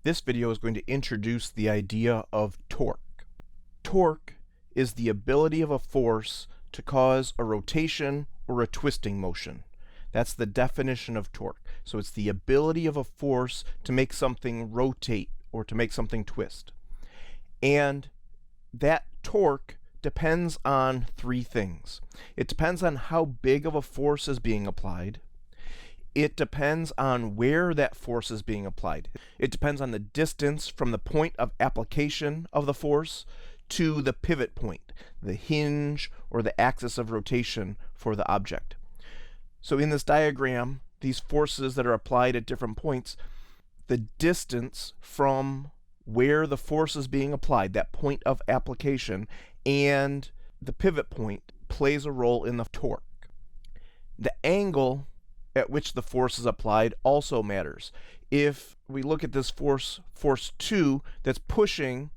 This video is going to introduce the idea of torque. Torque is the ability of a force to cause a rotation or a twisting motion. That's the definition of torque. So it's the ability of a force to make something rotate or to make something twist. And that torque depends on three things. It depends on how big of a force is being applied. It depends on where that force is being applied. It depends on the distance from the point of application of the force to the pivot point, the hinge or the axis of rotation for the object. So in this diagram, these forces that are applied at different points, the distance from where the force is being applied, that point of application, and the pivot point plays a role in the torque. The angle at which the force is applied also matters. If we look at this force 2, that's pushing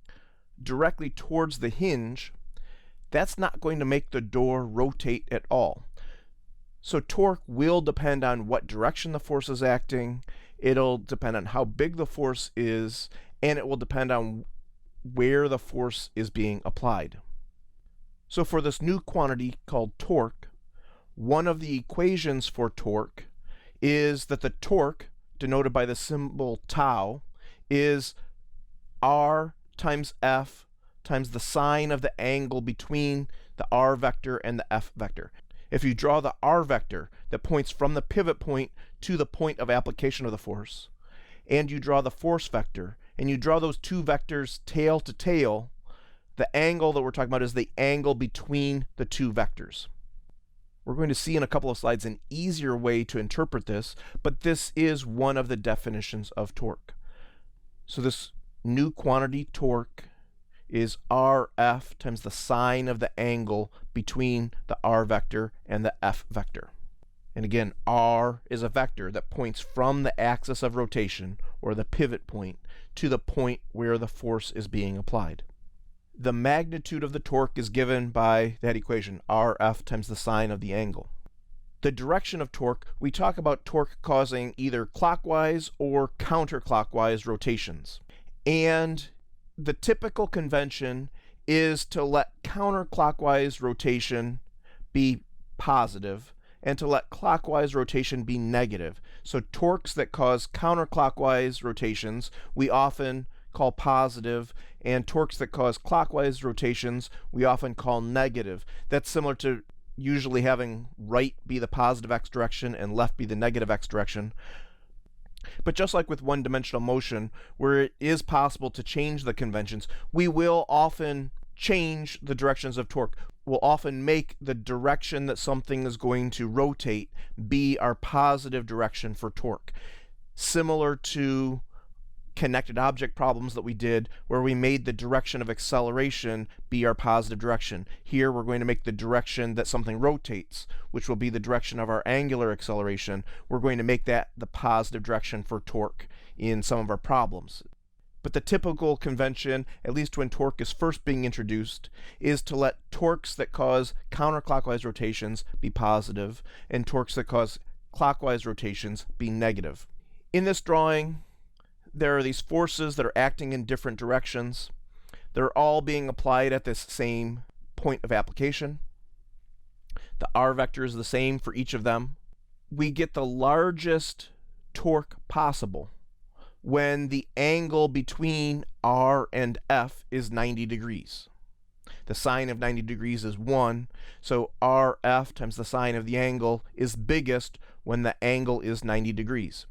directly towards the hinge, that's not going to make the door rotate at all. So torque will depend on what direction the force is acting, it'll depend on how big the force is, and it will depend on where the force is being applied. So for this new quantity called torque, one of the equations for torque is that the torque, denoted by the symbol tau, is r times f times the sine of the angle between the r vector and the f vector. If you draw the r vector that points from the pivot point to the point of application of the force, and you draw the force vector, and you draw those two vectors tail to tail, the angle that we're talking about is the angle between the two vectors. We're going to see in a couple of slides an easier way to interpret this, but this is one of the definitions of torque. So this new quantity torque is Rf times the sine of the angle between the r vector and the f vector. And again, r is a vector that points from the axis of rotation, or the pivot point, to the point where the force is being applied. The magnitude of the torque is given by that equation, Rf times the sine of the angle. The direction of torque, we talk about torque causing either clockwise or counterclockwise rotations. And the typical convention is to let counterclockwise rotation be positive and to let clockwise rotation be negative. So torques that cause counterclockwise rotations, we often call positive, and torques that cause clockwise rotations we often call negative. That's similar to usually having right be the positive x direction and left be the negative x direction. But just like with one-dimensional motion, where it is possible to change the conventions, we will often change the directions of torque. We'll often make the direction that something is going to rotate be our positive direction for torque. Similar to connected object problems that we did, where we made the direction of acceleration be our positive direction. Here we're going to make the direction that something rotates, which will be the direction of our angular acceleration. We're going to make that the positive direction for torque in some of our problems. But the typical convention, at least when torque is first being introduced, is to let torques that cause counterclockwise rotations be positive and torques that cause clockwise rotations be negative. In this drawing, there are these forces that are acting in different directions. They're all being applied at this same point of application. The r vector is the same for each of them. We get the largest torque possible when the angle between r and f is 90 degrees. The sine of 90 degrees is 1, so Rf times the sine of the angle is biggest when the angle is 90 degrees.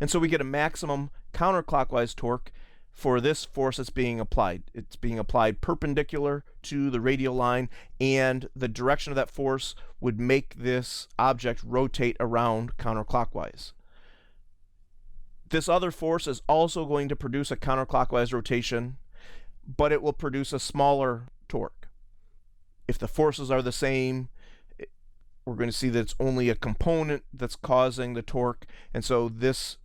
And so we get a maximum counterclockwise torque for this force that's being applied. It's being applied perpendicular to the radial line, and the direction of that force would make this object rotate around counterclockwise. This other force is also going to produce a counterclockwise rotation, but it will produce a smaller torque. If the forces are the same, we're going to see that it's only a component that's causing the torque, and so this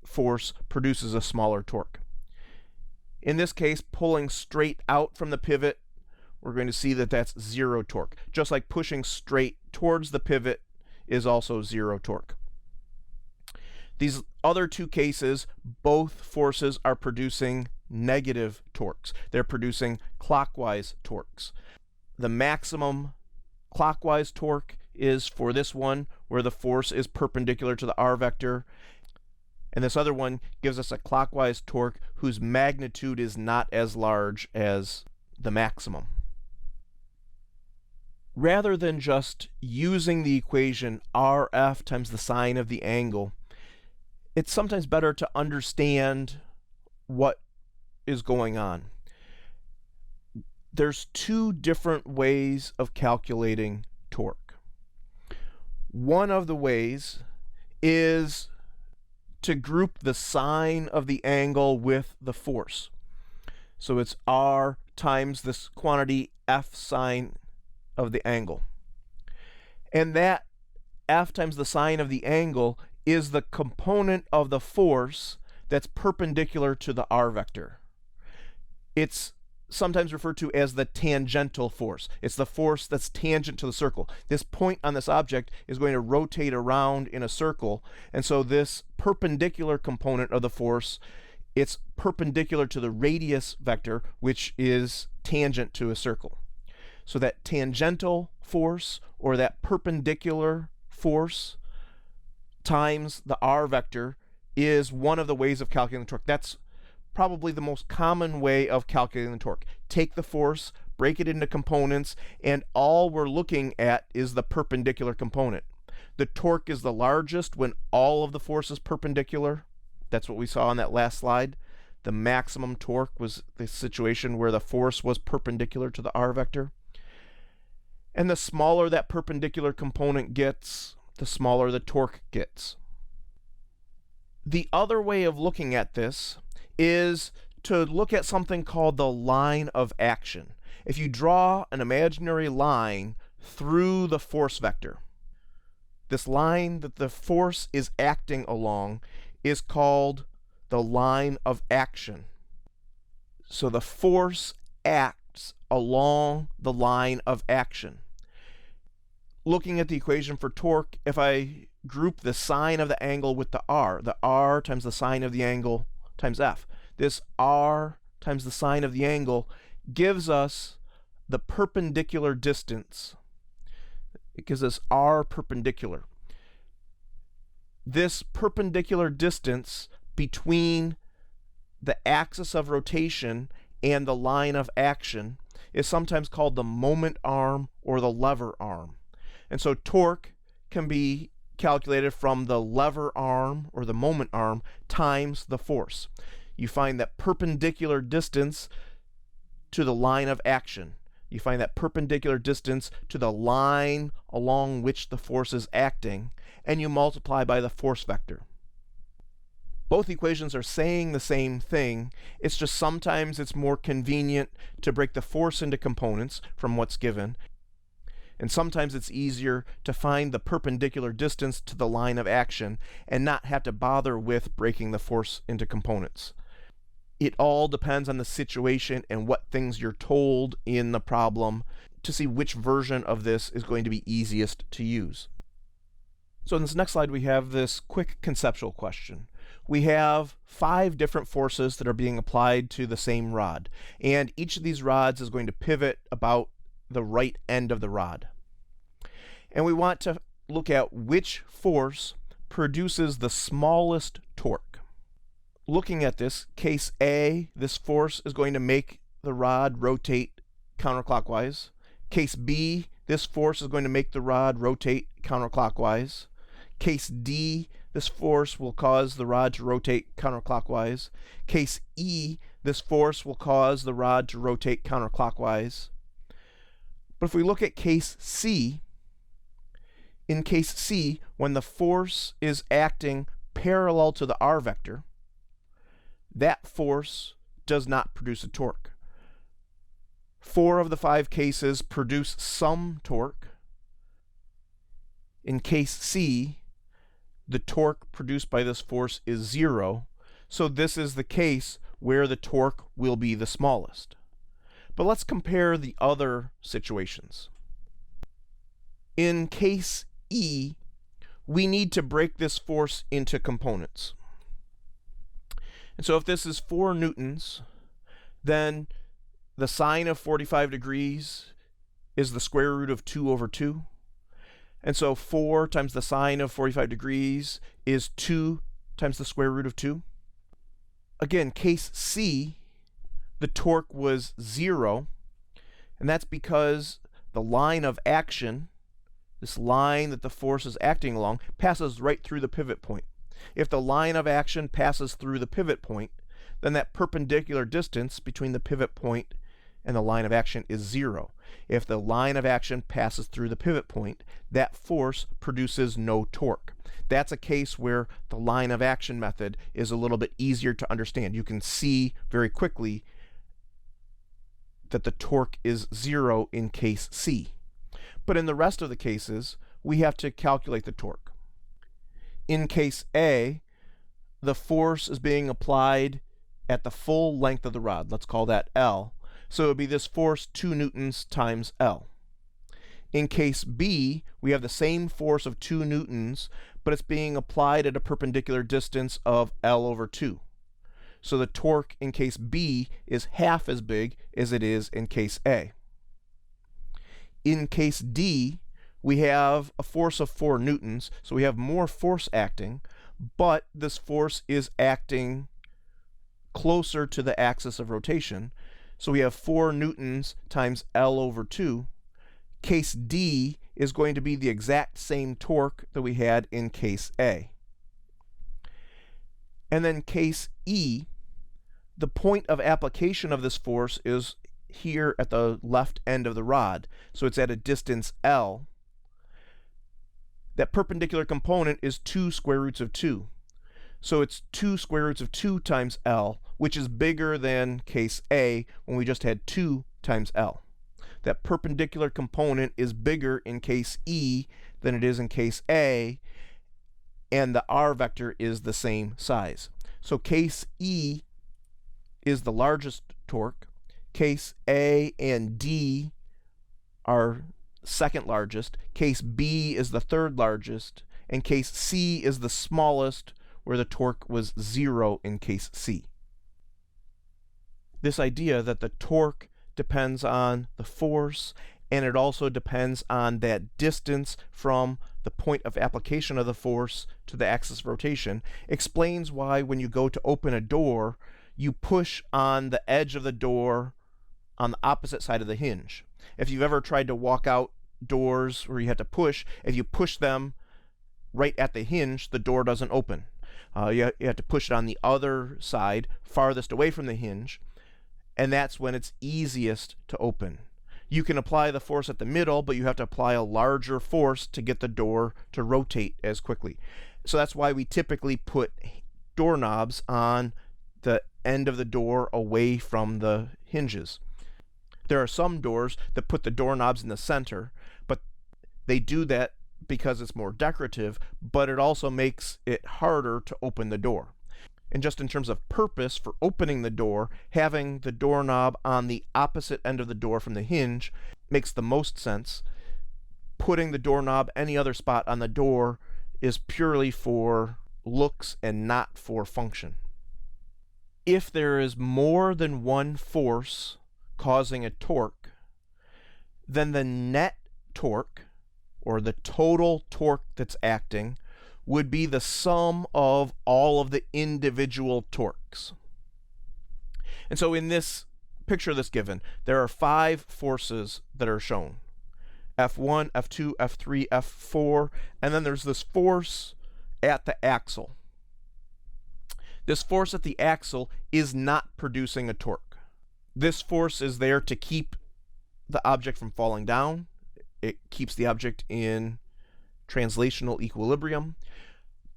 force produces a smaller torque. In this case, pulling straight out from the pivot, we're going to see that that's zero torque. Just like pushing straight towards the pivot is also zero torque. These other two cases, both forces are producing negative torques. They're producing clockwise torques. The maximum clockwise torque is for this one where the force is perpendicular to the r vector, and this other one gives us a clockwise torque whose magnitude is not as large as the maximum. Rather than just using the equation RF times the sine of the angle, it's sometimes better to understand what is going on. There's two different ways of calculating torque. One of the ways is to group the sine of the angle with the force. So it's R times this quantity F sine of the angle. And that F times the sine of the angle is the component of the force that's perpendicular to the r vector. It's sometimes referred to as the tangential force. It's the force that's tangent to the circle. This point on this object is going to rotate around in a circle, and so this perpendicular component of the force, it's perpendicular to the radius vector, which is tangent to a circle. So that tangential force, or that perpendicular force, times the r vector is one of the ways of calculating torque. That's probably the most common way of calculating the torque. Take the force, break it into components, and all we're looking at is the perpendicular component. The torque is the largest when all of the force is perpendicular. That's what we saw on that last slide. The maximum torque was the situation where the force was perpendicular to the r vector. And the smaller that perpendicular component gets, the smaller the torque gets. The other way of looking at this is to look at something called the line of action. If you draw an imaginary line through the force vector, this line that the force is acting along is called the line of action. So the force acts along the line of action. Looking at the equation for torque, if I group the sine of the angle with the r times the sine of the angle times F. This r times the sine of the angle gives us the perpendicular distance. It gives us r perpendicular. This perpendicular distance between the axis of rotation and the line of action is sometimes called the moment arm or the lever arm. And so torque can be calculated from the lever arm or the moment arm times the force. You find that perpendicular distance to the line of action. You find that perpendicular distance to the line along which the force is acting, and you multiply by the force vector. Both equations are saying the same thing. It's just sometimes it's more convenient to break the force into components from what's given, and sometimes it's easier to find the perpendicular distance to the line of action and not have to bother with breaking the force into components. It all depends on the situation and what things you're told in the problem to see which version of this is going to be easiest to use. So in this next slide, we have this quick conceptual question. We have 5 different forces that are being applied to the same rod, and each of these rods is going to pivot about the right end of the rod. And we want to look at which force produces the smallest torque. Looking at this, case A, this force is going to make the rod rotate counterclockwise. Case B, this force is going to make the rod rotate counterclockwise. Case D, this force will cause the rod to rotate counterclockwise. Case E, this force will cause the rod to rotate counterclockwise. But if we look at case C, in case C, when the force is acting parallel to the r vector, that force does not produce a torque. 4 of the 5 cases produce some torque. In case C, the torque produced by this force is 0, so this is the case where the torque will be the smallest. But let's compare the other situations. In case E, we need to break this force into components. And so if this is 4 newtons, then the sine of 45 degrees is the square root of 2 over 2. And so 4 times the sine of 45 degrees is 2 times the square root of 2. Again, case C, the torque was 0, and that's because the line of action, this line that the force is acting along, passes right through the pivot point. If the line of action passes through the pivot point, then that perpendicular distance between the pivot point and the line of action is 0. If the line of action passes through the pivot point, that force produces no torque. That's a case where the line of action method is a little bit easier to understand. You can see very quickly that the torque is 0 in case C. But in the rest of the cases, we have to calculate the torque. In case A, the force is being applied at the full length of the rod. Let's call that L. So it would be this force 2 newtons times L. In case B, we have the same force of 2 newtons, but it's being applied at a perpendicular distance of L over 2. So the torque in case B is half as big as it is in case A. In case D, we have a force of 4 newtons, so we have more force acting, but this force is acting closer to the axis of rotation. So we have 4 newtons times L over 2. Case D is going to be the exact same torque that we had in case A. And then case E, the point of application of this force is here at the left end of the rod. So it's at a distance L. That perpendicular component is 2 square roots of 2. So it's 2 square roots of 2 times L, which is bigger than case A when we just had 2 times L. That perpendicular component is bigger in case E than it is in case A, and the R vector is the same size. So case E is the largest torque. Case A and D are second largest. Case B is the third largest, and case C is the smallest, where the torque was 0 in case C. This idea that the torque depends on the force, and it also depends on that distance from the point of application of the force to the axis of rotation, explains why when you go to open a door, you push on the edge of the door on the opposite side of the hinge. If you've ever tried to walk out doors where you have to push, if you push them right at the hinge, the door doesn't open. You have to push it on the other side, farthest away from the hinge, and that's when it's easiest to open. You can apply the force at the middle, but you have to apply a larger force to get the door to rotate as quickly. So that's why we typically put doorknobs on the end of the door away from the hinges. There are some doors that put the doorknobs in the center, but they do that because it's more decorative, but it also makes it harder to open the door. And just in terms of purpose for opening the door, having the doorknob on the opposite end of the door from the hinge makes the most sense. Putting the doorknob any other spot on the door is purely for looks and not for function. If there is more than one force causing a torque, then the net torque, or the total torque that's acting, would be the sum of all of the individual torques. And so in this picture that's given, there are 5 forces that are shown. F1, F2, F3, F4, and then there's this force at the axle. This force at the axle is not producing a torque. This force is there to keep the object from falling down. It keeps the object in translational equilibrium.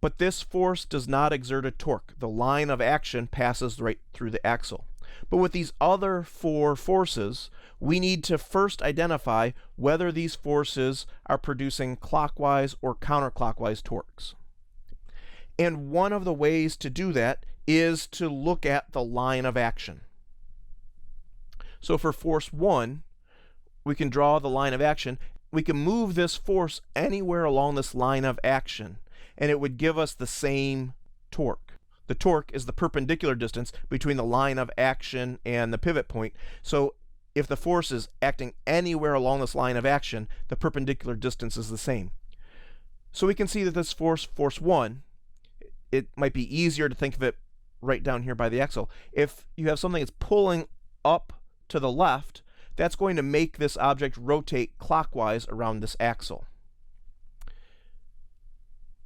But this force does not exert a torque. The line of action passes right through the axle. But with these other 4 forces, we need to first identify whether these forces are producing clockwise or counterclockwise torques. And one of the ways to do that is to look at the line of action. So for force 1, we can draw the line of action. We can move this force anywhere along this line of action, and it would give us the same torque. The torque is the perpendicular distance between the line of action and the pivot point. So if the force is acting anywhere along this line of action, the perpendicular distance is the same. So we can see that this force 1, it might be easier to think of it right down here by the axle. If you have something that's pulling up to the left, that's going to make this object rotate clockwise around this axle.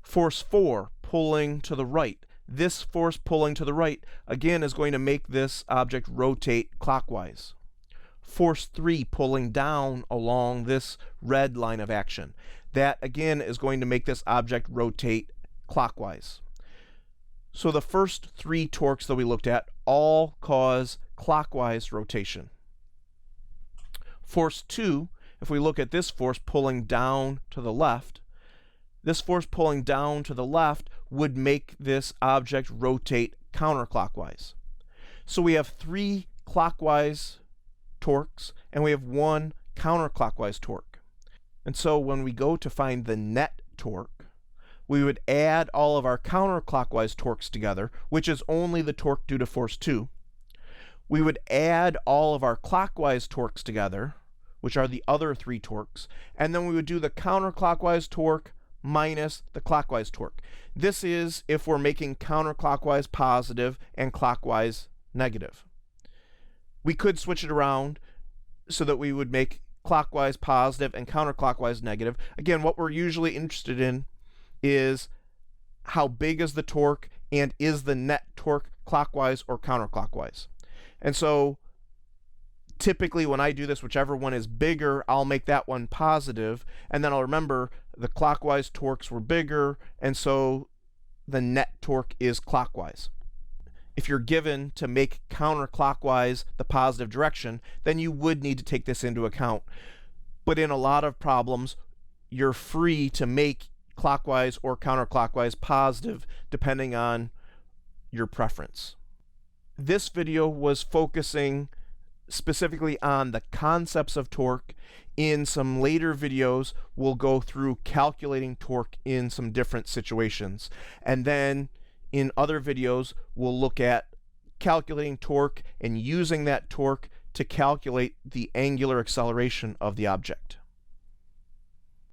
Force 4, pulling to the right. This force pulling to the right, again, is going to make this object rotate clockwise. Force 3, pulling down along this red line of action. That, again, is going to make this object rotate clockwise. So the first 3 torques that we looked at all cause clockwise rotation. Force 2, if we look at this force pulling down to the left, this force pulling down to the left would make this object rotate counterclockwise. So we have 3 clockwise torques and we have 1 counterclockwise torque. And so when we go to find the net torque, we would add all of our counterclockwise torques together, which is only the torque due to force 2. We would add all of our clockwise torques together, which are the other 3 torques, and then we would do the counterclockwise torque minus the clockwise torque. This is if we're making counterclockwise positive and clockwise negative. We could switch it around so that we would make clockwise positive and counterclockwise negative. Again, what we're usually interested in is how big is the torque and is the net torque clockwise or counterclockwise. And so typically when I do this, whichever one is bigger, I'll make that one positive, and then I'll remember the clockwise torques were bigger, and so the net torque is clockwise. If you're given to make counterclockwise the positive direction, then you would need to take this into account. But in a lot of problems, you're free to make clockwise or counterclockwise positive depending on your preference. This video was focusing specifically on the concepts of torque. In some later videos, we'll go through calculating torque in some different situations. And then in other videos, we'll look at calculating torque and using that torque to calculate the angular acceleration of the object.